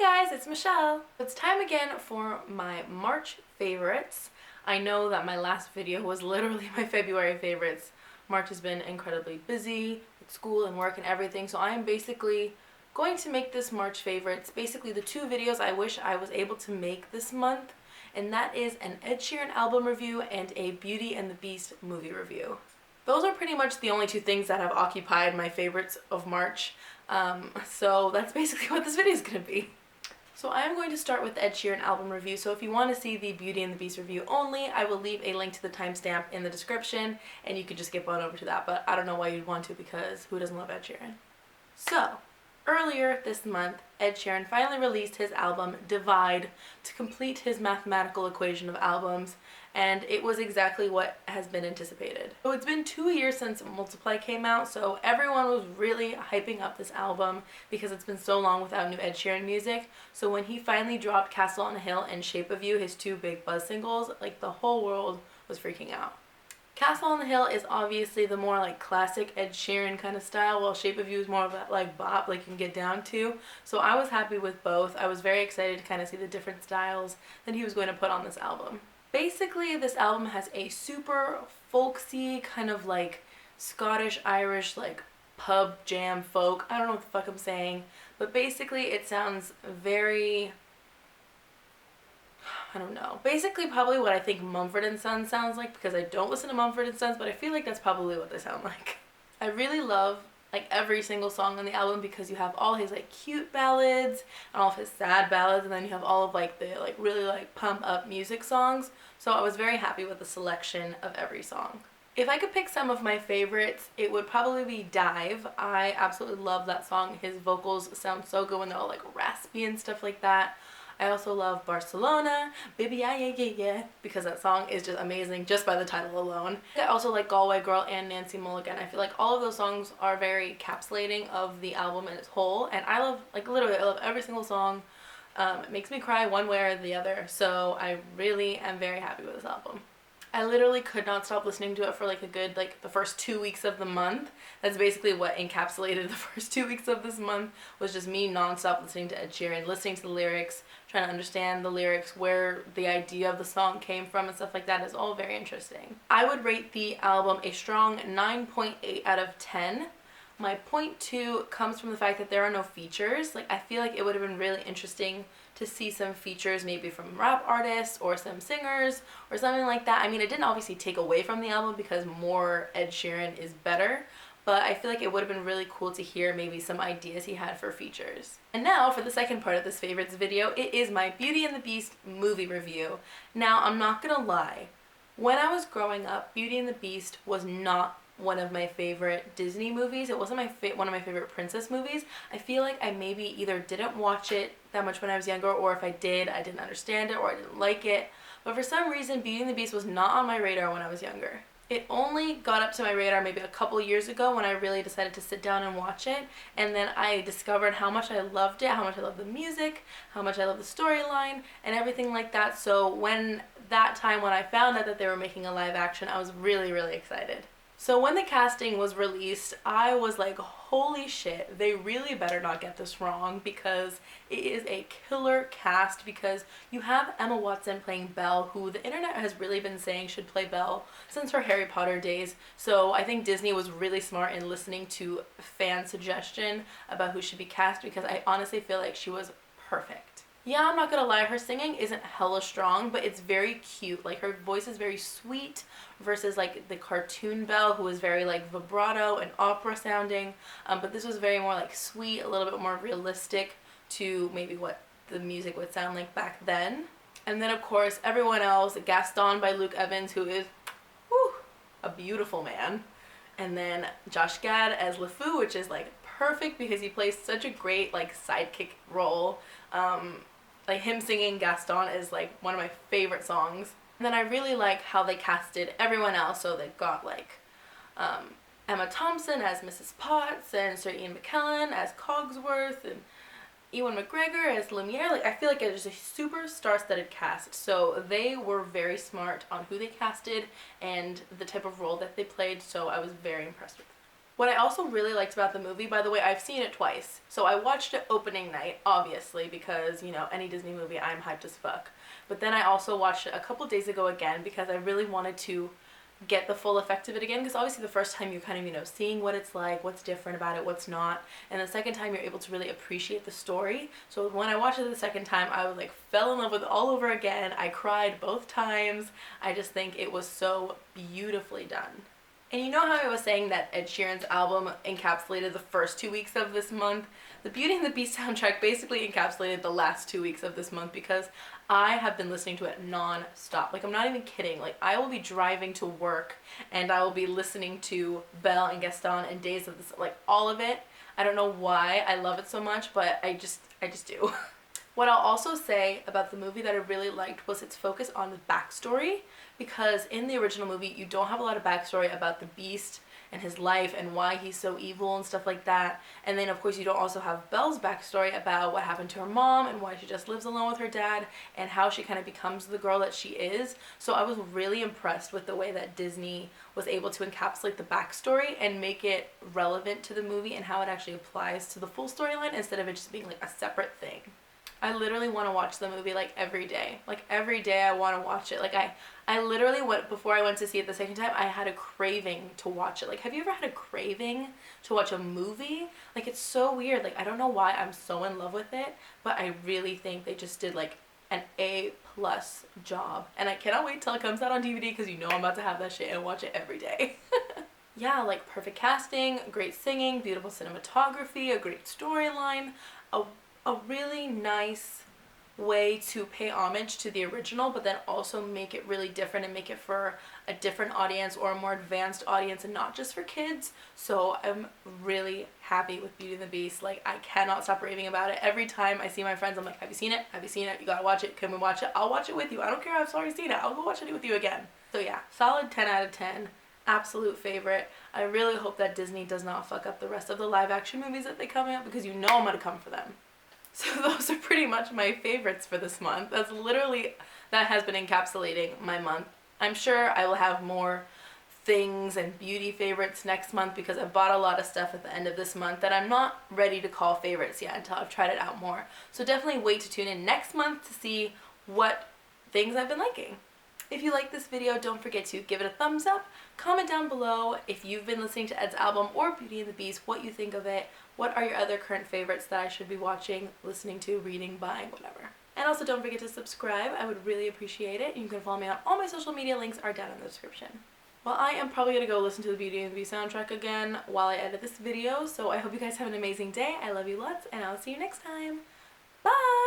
guys, it's Michelle. It's time again for my March favorites. I know that my last video was literally my February favorites. March has been incredibly busy with school and work and everything, so I am basically going to make this March favorites basically the two videos I wish I was able to make this month, and that is an Ed Sheeran album review and a Beauty and the Beast movie review. Those are pretty much the only two things that have occupied my favorites of March. So that's basically what this video is going to be. So I am going to start with the Ed Sheeran album review, so if you want to see the Beauty and the Beast review only, I will leave a link to the timestamp in the description, and you could just skip on over to that, but I don't know why you'd want to, because who doesn't love Ed Sheeran? So, earlier this month, Ed Sheeran finally released his album, Divide, to complete his mathematical equation of albums, and it was exactly what has been anticipated. So it's been 2 years since Multiply came out, so everyone was really hyping up this album because it's been so long without new Ed Sheeran music. So when he finally dropped Castle on a Hill and Shape of You, his two big buzz singles, like the whole world was freaking out. Castle on the Hill is obviously the more like classic Ed Sheeran kind of style, while Shape of You is more of that like bop, like you can get down to. So I was happy with both. I was very excited to kind of see the different styles that he was going to put on this album. Basically, this album has a super folksy, kind of like Scottish-Irish, like pub jam folk. I don't know what the fuck I'm saying, but basically it sounds very, I don't know. Basically probably what I think Mumford & Sons sounds like, because I don't listen to Mumford & Sons, but I feel like that's probably what they sound like. I really love like every single song on the album because you have all his like cute ballads and all of his sad ballads, and then you have all of like the like really like pump up music songs. So I was very happy with the selection of every song. If I could pick some of my favorites, it would probably be Dive. I absolutely love that song. His vocals sound so good when they're all like raspy and stuff like that. I also love Barcelona, Baby Yeah Yeah Yeah Yeah, because that song is just amazing just by the title alone. I also like Galway Girl and Nancy Mulligan. I feel like all of those songs are very encapsulating of the album in its whole, and I love, like literally, I love every single song. It makes me cry one way or the other, so I really am very happy with this album. I literally could not stop listening to it for like a good, like the first 2 weeks of the month. That's basically what encapsulated the first 2 weeks of this month, was just me non-stop listening to Ed Sheeran, listening to the lyrics, trying to understand the lyrics, where the idea of the song came from and stuff like that. Is all very interesting. I would rate the album a strong 9.8 out of 10. My point 2 comes from the fact that there are no features. Like, I feel like it would have been really interesting to see some features maybe from rap artists or some singers or something like that. I mean, it didn't obviously take away from the album because more Ed Sheeran is better, but I feel like it would have been really cool to hear maybe some ideas he had for features. And now for the second part of this favorites video, it is my Beauty and the Beast movie review. Now, I'm not gonna lie, when I was growing up, Beauty and the Beast was not one of my favorite Disney movies. It wasn't one of my favorite princess movies. I feel like I maybe either didn't watch it that much when I was younger, or if I did, I didn't understand it or I didn't like it. But for some reason, Beauty and the Beast was not on my radar when I was younger. It only got up to my radar maybe a couple years ago when I really decided to sit down and watch it, and then I discovered how much I loved it, how much I loved the music, how much I loved the storyline, and everything like that. So when I found out that they were making a live action, I was really, really excited. So when the casting was released, I was like, holy shit, they really better not get this wrong, because it is a killer cast. Because you have Emma Watson playing Belle, who the internet has really been saying should play Belle since her Harry Potter days. So I think Disney was really smart in listening to fan suggestion about who should be cast, because I honestly feel like she was perfect. Yeah, I'm not gonna lie, her singing isn't hella strong, but it's very cute. Like, her voice is very sweet versus like the cartoon Belle, who was very like vibrato and opera sounding. But this was very more like sweet, a little bit more realistic to maybe what the music would sound like back then. And then of course everyone else, Gaston by Luke Evans, who is a beautiful man. And then Josh Gad as LeFou, which is like perfect because he plays such a great like sidekick role. Like, him singing Gaston is like one of my favorite songs. And then I really like how they casted everyone else. So they've got like Emma Thompson as Mrs. Potts, and Sir Ian McKellen as Cogsworth, and Ewan McGregor as Lumiere. Like, I feel like it was a super star-studded cast. So they were very smart on who they casted and the type of role that they played. So I was very impressed with them. What I also really liked about the movie, by the way, I've seen it twice. So I watched it opening night, obviously, because, you know, any Disney movie, I'm hyped as fuck. But then I also watched it a couple days ago again because I really wanted to get the full effect of it again, because obviously the first time you're kind of, you know, seeing what it's like, what's different about it, what's not, and the second time you're able to really appreciate the story. So when I watched it the second time, I was like fell in love with it all over again. I cried both times. I just think it was so beautifully done. And you know how I was saying that Ed Sheeran's album encapsulated the first 2 weeks of this month? The Beauty and the Beast soundtrack basically encapsulated the last 2 weeks of this month because I have been listening to it non-stop. Like, I'm not even kidding. Like, I will be driving to work and I will be listening to Belle and Gaston and Days of this, like, all of it. I don't know why I love it so much, but I just do. What I'll also say about the movie that I really liked was its focus on the backstory, because in the original movie you don't have a lot of backstory about the Beast and his life and why he's so evil and stuff like that. And then of course you don't also have Belle's backstory about what happened to her mom and why she just lives alone with her dad and how she kind of becomes the girl that she is. So I was really impressed with the way that Disney was able to encapsulate the backstory and make it relevant to the movie and how it actually applies to the full storyline instead of it just being like a separate thing. I literally want to watch the movie like every day. Like every day I want to watch it. Like I literally went, before I went to see it the second time, I had a craving to watch it. Like, have you ever had a craving to watch a movie? Like, it's so weird. Like, I don't know why I'm so in love with it, but I really think they just did like an A+ job. And I cannot wait till it comes out on DVD because you know I'm about to have that shit and watch it every day. Yeah, like perfect casting, great singing, beautiful cinematography, a great storyline, a really nice way to pay homage to the original, but then also make it really different and make it for a different audience or a more advanced audience and not just for kids. So I'm really happy with Beauty and the Beast. Like, I cannot stop raving about it. Every time I see my friends, I'm like, have you seen it? Have you seen it? You gotta watch it. Can we watch it? I'll watch it with you. I don't care if I've already seen it. I'll go watch it with you again. So yeah, solid 10 out of 10. Absolute favorite. I really hope that Disney does not fuck up the rest of the live action movies that they come out, because you know I'm gonna come for them. So those are pretty much my favorites for this month. That has been encapsulating my month. I'm sure I will have more things and beauty favorites next month because I bought a lot of stuff at the end of this month that I'm not ready to call favorites yet until I've tried it out more. So definitely wait to tune in next month to see what things I've been liking. If you like this video, don't forget to give it a thumbs up, comment down below if you've been listening to Ed's album or Beauty and the Beast, what you think of it, what are your other current favorites that I should be watching, listening to, reading, buying, whatever. And also don't forget to subscribe, I would really appreciate it. You can follow me on all my social media, links are down in the description. Well, I am probably going to go listen to the Beauty and the Beast soundtrack again while I edit this video, so I hope you guys have an amazing day. I love you lots, and I'll see you next time. Bye!